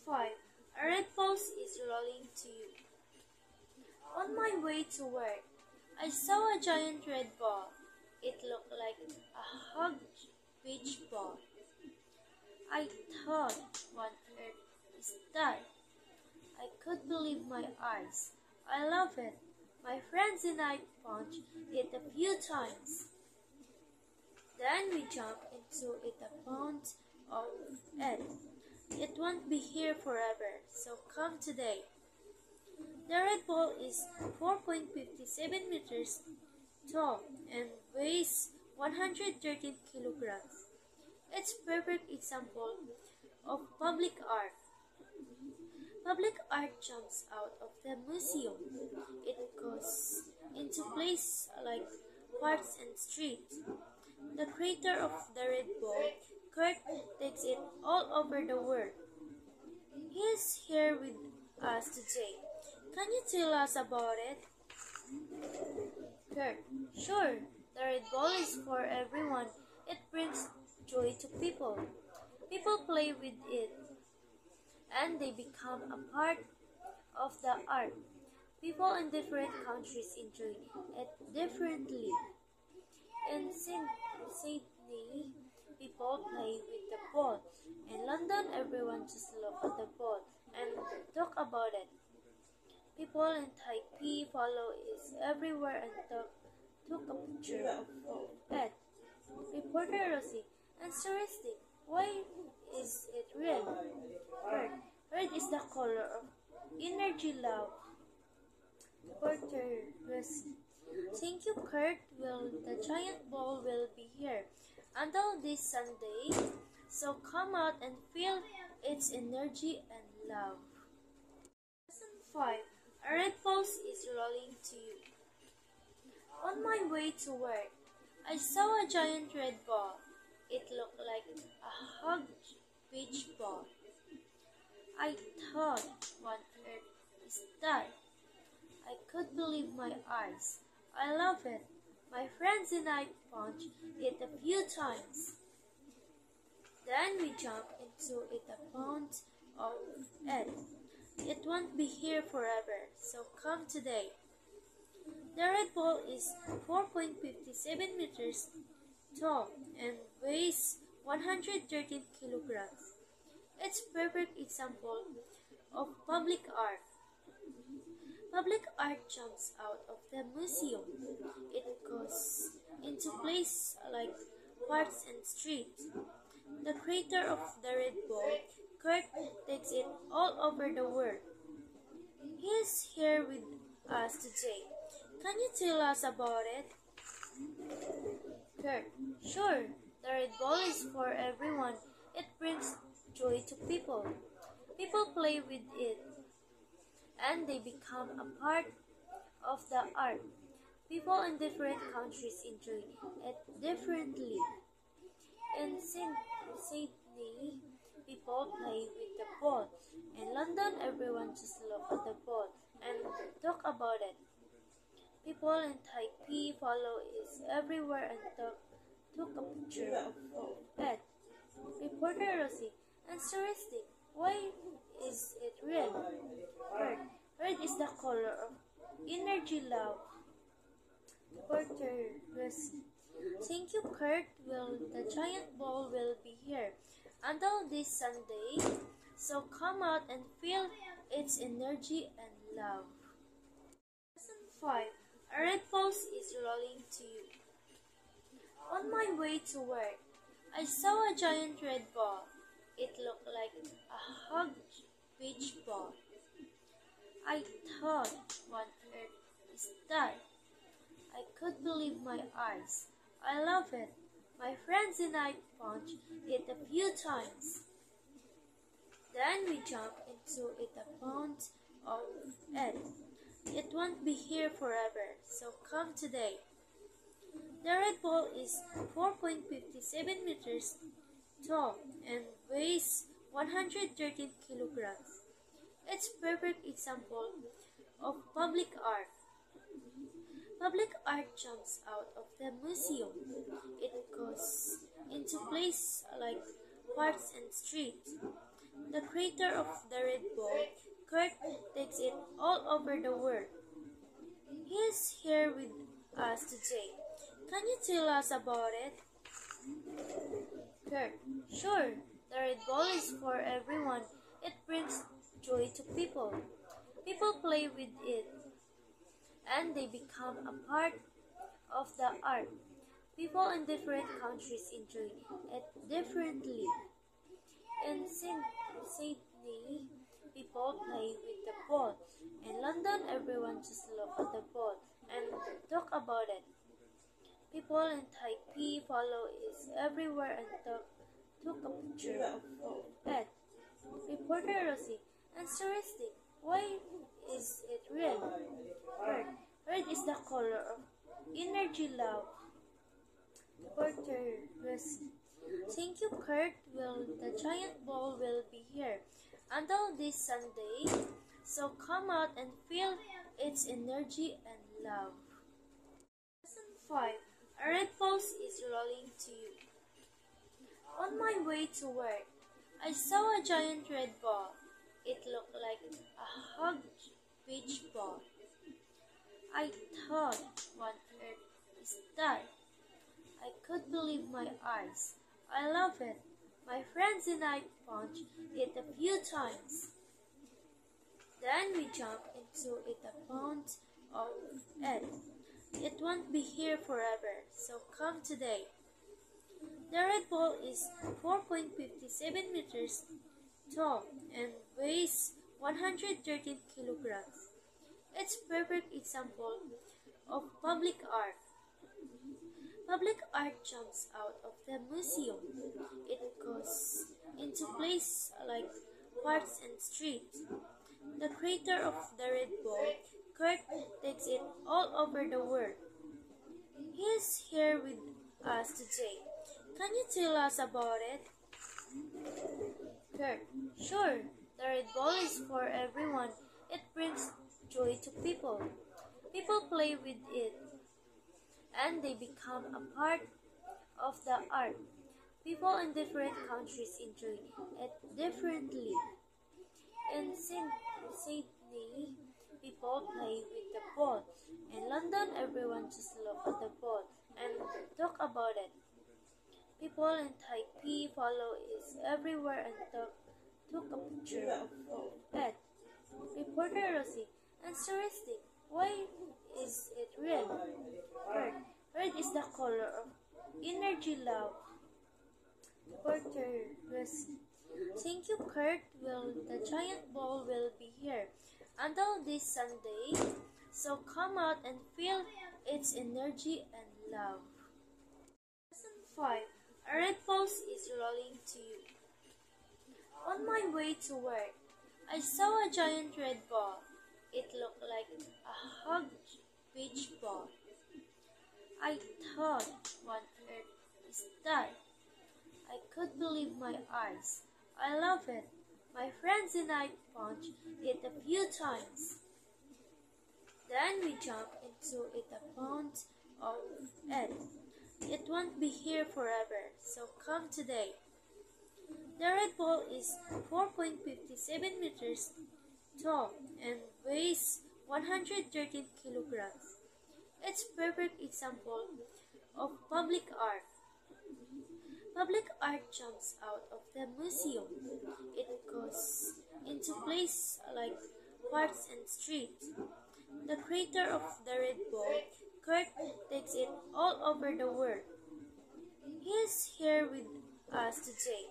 5. A red bus is rolling to you. On my way to work, I saw a giant red ball. It looked like a hugged beach ball. I thought, what on earth is that? I could believe my eyes. I love it. My friends and I punched it a few times. Then we jumped into it a pound of it. It won't be here forever, so come today. The red ball is 4.57 meters tall and weighs 113 kilograms. It's a perfect example of public art. Public art jumps out of the museum. It goes into places like parks and streets. The creator of the red ball, Kurt, takes it all over the world. He is here with us today. Can you tell us about it? Kurt, sure. The red ball is for everyone. It brings joy to people. People play with it, and they become a part of the art. People in different countries enjoy it differently. In Sydney, people play with the ball. In London, everyone just look at the ball and talk about it. People in Taipei follow it everywhere and took a picture of it. Reporter Rosie, interesting. Why is it red? Red. Red is the color of energy, love. Reporter Rosie. Thank you, Kurt. Well, the giant ball will be here until this Sunday, so come out and feel its energy and love. Lesson 5. A red bus is rolling to you. On my way to work, I saw a giant red ball. It looked like a hugged beach ball. I thought, what on earth is that? I could believe my eyes. I love it. My friends and I punched it a few times. Then we jumped into it a pound of it. It won't be here forever, so come today. The red ball is 4.57 meters tall and weighs 113 kilograms. It's a perfect example of public art. Public art jumps out of the museum. It goes into places like parks and streets. The creator of the red ball, Kurt, takes it all over the world. He is here with us today. Can you tell us about it? Kurt, sure. The red ball is for everyone. It brings joy to people. People play with it, and they become a part of the art. People in different countries enjoy it differently. In Sydney, people play with the ball. In London, everyone just look at the ball and talk about it. People in Taipei follow it everywhere and took a picture of it. Reporter Rosie, interesting. Why is it red? Red. Red is the color of energy, love. Reporter Rosie. Thank you, Kurt. Well, the giant ball will be here until this Sunday, so come out and feel its energy and love. Lesson 5. A red bus is rolling to you. On my way to work, I saw a giant red ball. It looked like a hugged beach ball. I thought, what on earth is that? I could believe my eyes. I love it. My friends and I punched it a few times. Then we jumped into it a pound of it. It won't be here forever, so come today. The red ball is 4.57 meters tall and weighs 113 kilograms. It's a perfect example of public art. Public art jumps out of the museum. It goes into places like parks and streets. The creator of the Red Bull, Kurt, takes it all over the world. He is here with us today. Can you tell us about it? Kurt, sure. The Red Bull is for everyone. It brings joy to people. People play with it, and they become a part of the art. People in different countries enjoy it differently. In Sydney, people play with the ball. In London, everyone just look at the ball and talk about it. People in Taipei follow it everywhere and took a picture of it. Reporter Rosie, interesting. Why is it red? Red. Red is the color of energy, love. Reporter Rosie. Thank you, Kurt. The giant ball will be here until this Sunday, so come out and feel its energy and love. Lesson 5. A red pulse is rolling to you. On my way to work, I saw a giant red ball. It looked like a hugged beach ball. I thought, what on earth is that? I could believe my eyes. I love it. My friends and I punched it a few times. Then we jumped into it a pound of it. It won't be here forever, so come today. The red ball is 4.57 meters tall and weighs 113 kilograms. It's a perfect example of public art. Public art jumps out of the museum. It goes into places like parks and streets. The creator of the Red Bull, Kurt, takes it all over the world. He is here with us today. Can you tell us about it? Kurt, sure. The Red Bull is for everyone. It brings joy to people. People play with it, and they become a part of the art. People in different countries enjoy it differently. In Sydney, people play with the ball. In London, everyone just look at the ball and talk about it. People in Taipei follow it everywhere and took a picture of it. Reporter Rosie, interesting. Why is it red? Red. Red is the color of energy, love. Reporter Rosie. Thank you, Kurt. The giant ball will be here until this Sunday, so come out and feel its energy and love. Lesson 5. A red pulse is rolling to you. On my way to work, I saw a giant red ball. It looked like a hugged beach ball. I thought, what on earth is that? I could believe my eyes. I love it. My friends and I punched it a few times. Then we jumped into it a pound of it. It won't be here forever, so come today. The red ball is 4.57 meters tall and weighs 113 kilograms. It's a perfect example of public art. Public art jumps out of the museum. It goes into places like parks and streets. The creator of the Red Bull, Kurt, takes it all over the world. He is here with us today.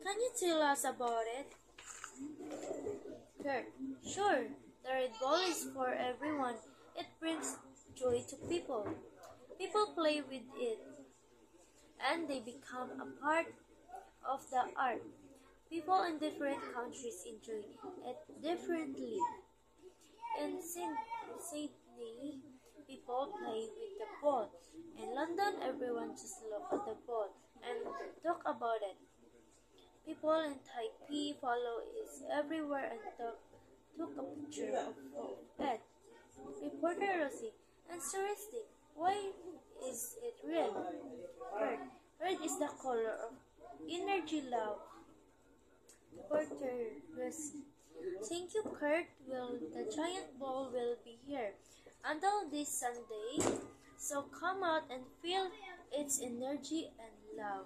Can you tell us about it? Kurt, sure. The Red Bull is for everyone. It brings joy to people. People play with it, and they become a part of the art. People in different countries enjoy it differently. In Sydney, people play with the ball. In London, everyone just look at the ball and talk about it. People in Taipei follow it everywhere and took a picture of it. Reporter Rosie, interesting. Why is it red? Red. Red is the color of energy, love. Porter Lucy. Thank you, Kurt. The giant ball will be here until this Sunday, so come out and feel its energy and love.